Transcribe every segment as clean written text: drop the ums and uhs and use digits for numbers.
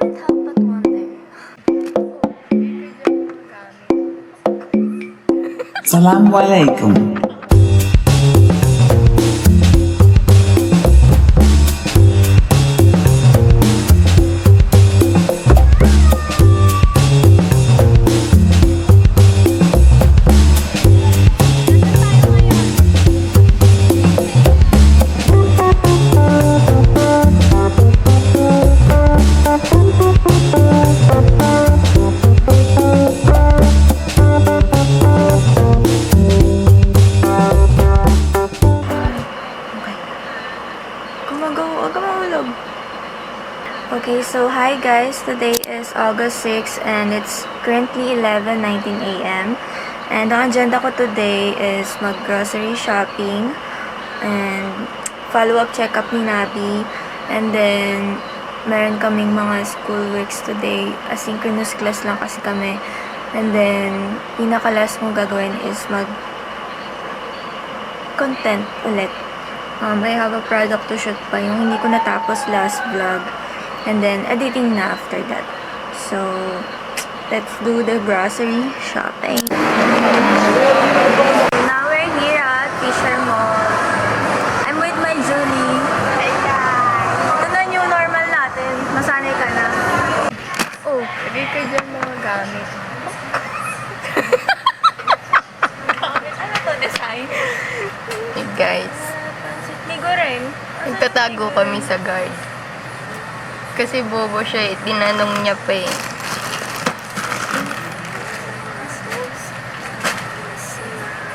couldn't help but wonder. Assalamualaikum. Okay, so hi guys, today is August 6 and it's currently 11:19 a.m. And ang agenda ko today is mag-grocery shopping and follow-up check-up ni Nabi. And then, meron kaming mga school works today. Asynchronous class lang kasi kami. And then, pinaka-last kong gagawin is mag-content ulit. I have a product to shoot pa, yung hindi ko natapos last vlog. And then, editing na after that. So, let's do the grocery shopping. Now we're here at Fisher Mall. I'm with my Julie. Hey guys! Ito na yung normal natin. Masanay ka na. Oh, pwede ka dyan mga gamit. Ano to, design? Hey guys, Ligo rin. nagtatago kami sa guard. Kasi bobo siya eh, tinanong niya pa eh.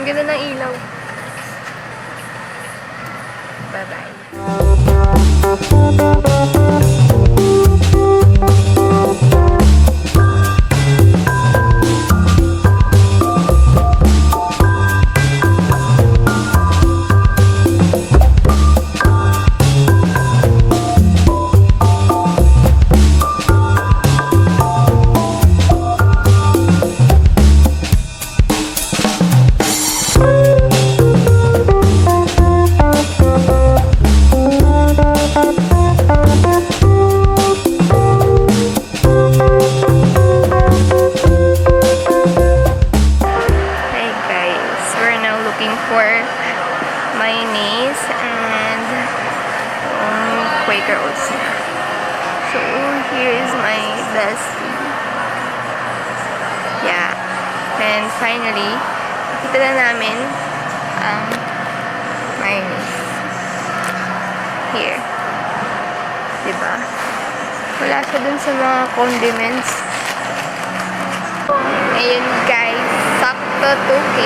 Ang ganda ng ilaw. Bye-bye. For mayonnaise and Quaker Oats na. So, here is my bestie. Yeah. And finally, nakita na namin ang mayonnaise. Here. Diba? Wala siya dun sa mga condiments. Ayun guys, sakto 2K.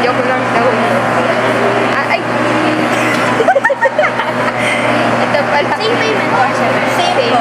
Joke lang daw. Ay! Ito pala. Same payment or same? Same.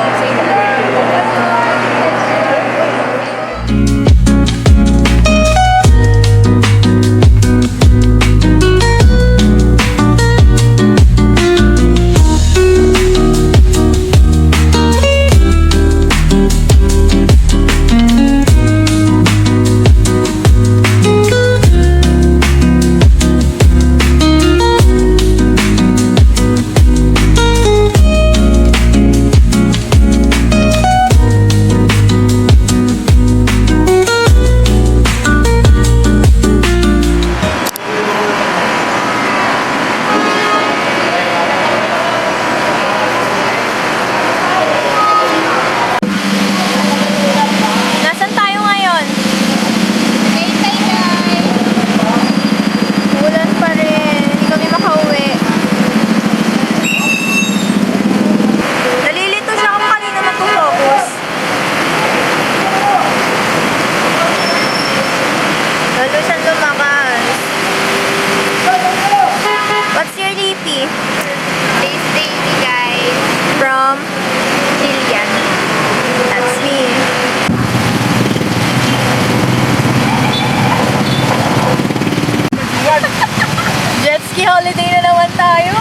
tayo.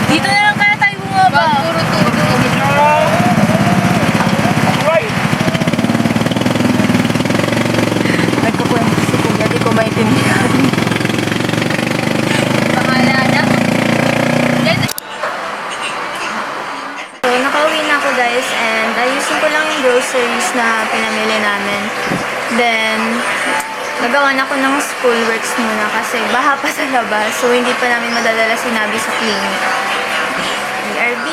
Dito na lang kaya tayo bumaba. Puro tudo. Nagkukwento si Kuya, di ko maintindihan. Bahala na. So, nakauwi na ako guys and ayusin ko lang yung groceries na pinamili namin. Then, nagawa na ako ng school works muna kasi baha pa sa labas. So, hindi pa namin madadala si Nabi sa clinic. BRB!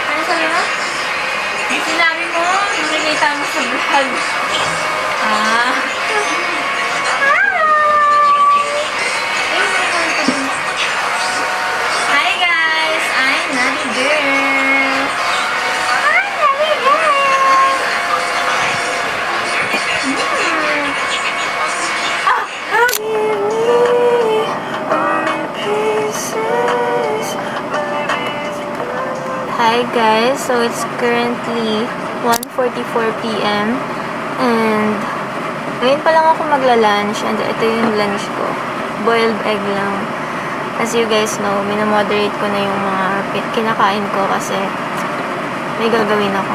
Ano sabi mo? Sinabi mo, nakikita mo sa vlog. Ah. Hi guys! I'm Nabi Girl! Hi Nabi Girl! Hi guys, so it's currently 1:44 p.m. and ngayon pa lang ako magla-lunch and ito yung lunch ko. Boiled egg lang. As you guys know, minamoderate ko na yung mga kinakain ko kasi may gagawin ako.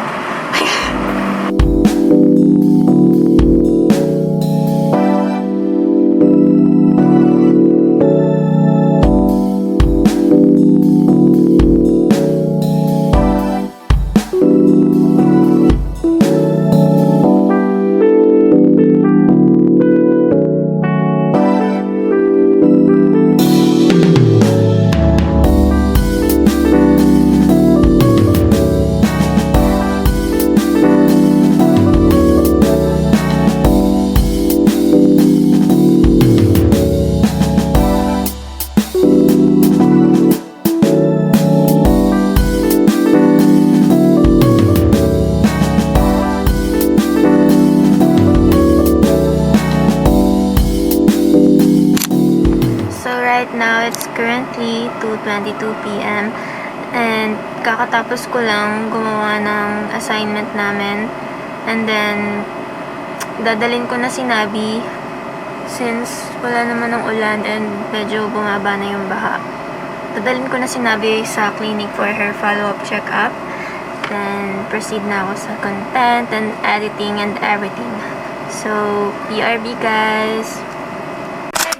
Right now, it's currently 2:22 p.m. and kakatapos ko lang gumawa ng assignment namin and then dadalhin ko na si Nabi since wala naman ng ulan and medyo bumaba na yung baha. Dadalhin ko na si Nabi sa clinic for her follow-up check-up, then proceed na ako sa content and editing and everything. So, BRB guys!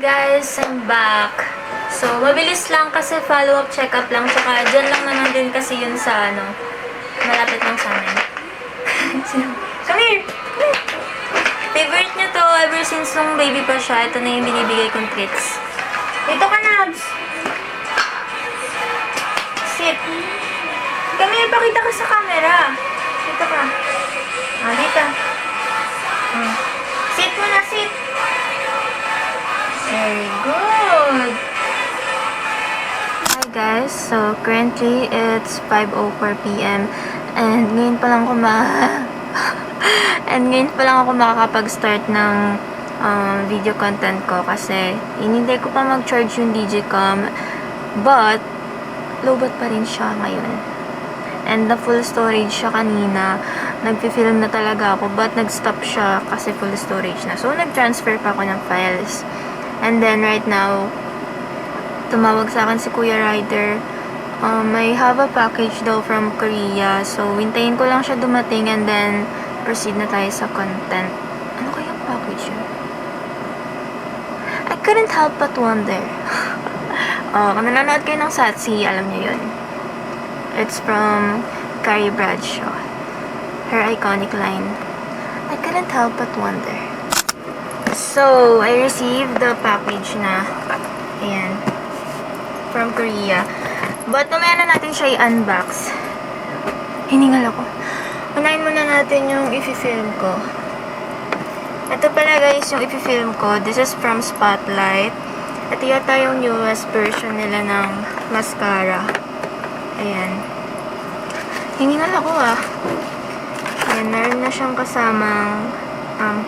Guys, I'm back. So, mabilis lang kasi follow-up check-up lang. Tsaka, dyan lang naman din kasi yun sa, malapit lang sa amin. Come here! Favorite niya to ever since nung baby pa siya. Ito na yung binibigay kong treats. Dito ka, Nabs! Sit! Come here, pakita ka sa camera. Dito ka. Dito. Sit muna, sit! Very good. Hi guys, so currently it's 5:04 p.m. and ngayon pa lang ako makakapag-start ng video content ko kasi hinintay ko pa mag-charge yung Digicom but lowbat pa rin siya ngayon. And the full storage siya kanina. Nagpi-film na talaga ako but nag-stop siya kasi full storage na. So nag-transfer pa ako ng files. And then, right now, tumawag sa akin si Kuya Ryder. I have a package daw from Korea. So, hintayin ko lang siya dumating and then proceed na tayo sa content. Ano kayang package yun? I couldn't help but wonder. Kung nanonood kayo ng Satsi, alam niyo yun. It's from Carrie Bradshaw. Her iconic line. I couldn't help but wonder. So, I received the package na, ayan, from Korea. But, mamaya na natin siya i-unbox. Hiningal ako. Unahin muna natin yung i-film ko. Ito pala guys yung ipifilm ko. This is from Spotlight. Ito yata yung newest version nila ng mascara. Ayan. Hiningal ako ah. Ayan, meron na siyang kasamang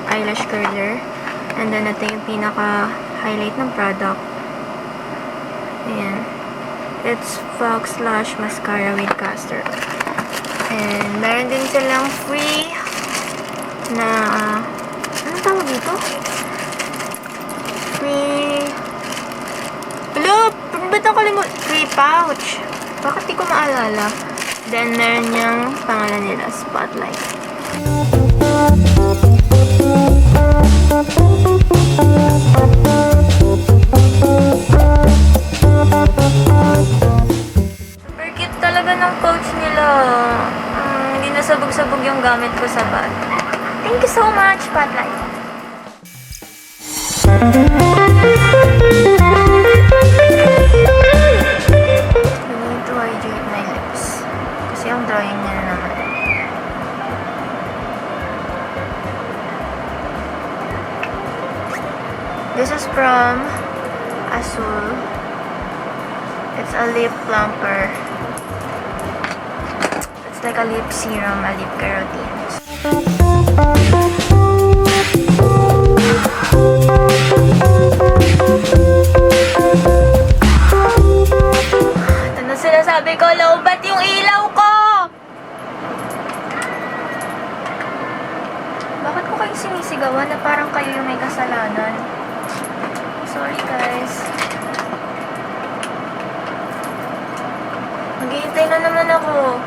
eyelash curler. And then ito yung pinaka-highlight ng product. Ayan. It's Fox Lash Mascara with Castor. And meron din silang free na anong tawag dito? Free ba't nakalimut? Free pouch. Bakit di ko maalala? Then meron niyang pangalan nila, Spotlight. Super cute talaga ng pouch nila. Hindi nasabog-sabog yung gamit ko sa bag. Thank you so much, Spotlight. I need to hydrate my lips. Kasi ang drying niya na naman. This is from Azul. It's a lip plumper. It's like a lip serum, a lip keratin. Ano sinasabi ko? Lowbat yung ilaw ko! Bakit ko kayo sinisigawan na parang kayo yung may kasalanan? Sorry guys. Maghihintay na naman ako.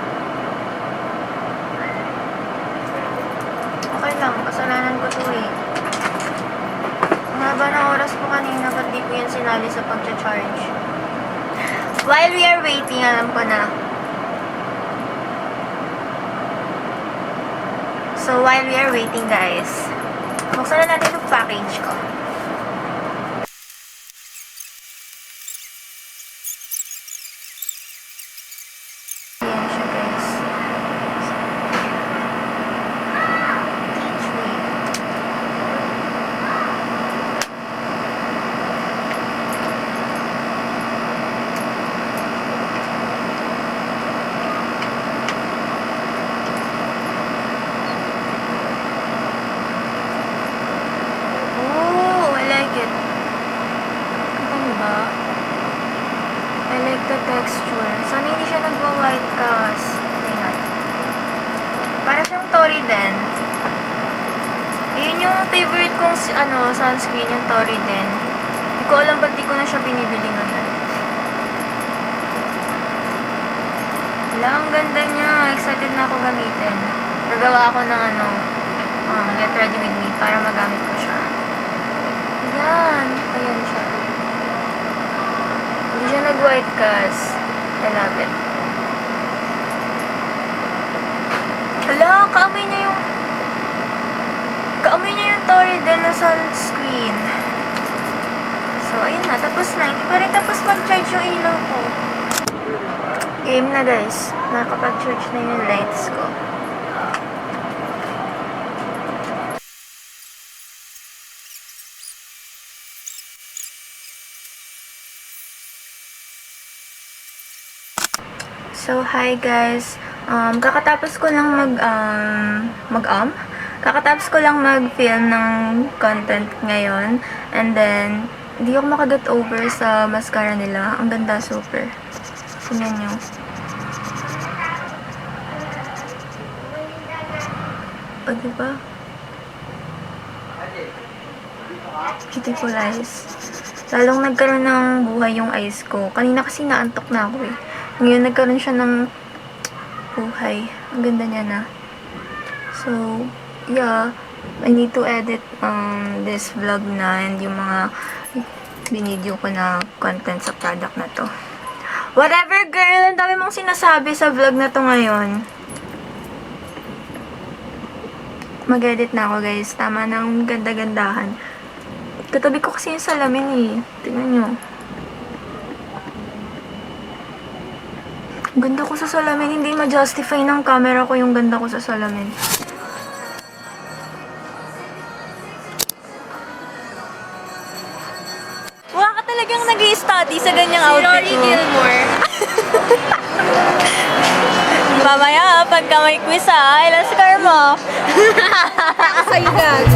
Okay lang, kasalanan ko to eh. Ang haba ng oras po kanina, ba't di ko yan sinali sa pag-charge? While we are waiting, alam ko na. So, while we are waiting guys, buksan na natin yung package ko. Ayan siya guys. Oh, I like it. Ano ba? I like the texture. Sana hindi siya nagwa-white cast. Tingnan. Para siyang Toriden. Yun yung favorite kong sunscreen, yung Toriden. Hindi ko alam ba't di ko na siya binibili ngayon. Wala, ang ganda niya. Excited na ako gamitin. Gagawa ako ng get ready with me para magamit ko siya. Ayan. Ayan siya. Hindi siya nag-white cast. I love it. Hala, kaamoy niya yung Toriden na sunscreen. So, ayun na. Tapos na. Hindi pa rin tapos mag-charge yung ilaw ko. Game na guys. Nakapag-charge na yung lights ko. So, hi guys. Kakatapos ko lang kakatapos ko lang mag-film ng content ngayon. And then, hindi ako makaget over sa mascara nila. Ang ganda, super. Tingnan nyo. O, diba? Beautiful eyes. Lalong nagkaroon ng buhay yung eyes ko. Kanina kasi naantok na ako eh. Ngayon, nagkaroon siya ng buhay. Ang ganda niya na. So, yeah. I need to edit this vlog na and yung mga binidyo ko na content sa product na to. Whatever, girl! Ang dami mong sinasabi sa vlog na to ngayon. Mag-edit na ako, guys. Tama na ang ganda-gandahan. Katabi ko kasi yung salamin eh. Tingnan nyo. Ganda ko sa salamin. Hindi ma-justify ng camera ko yung ganda ko sa salamin. talagang nag-i-study sa ganyang Si outfit Rory mo. Gilmore. Mamaya, pagka may quiz ilang score mo? Sa'yo gag.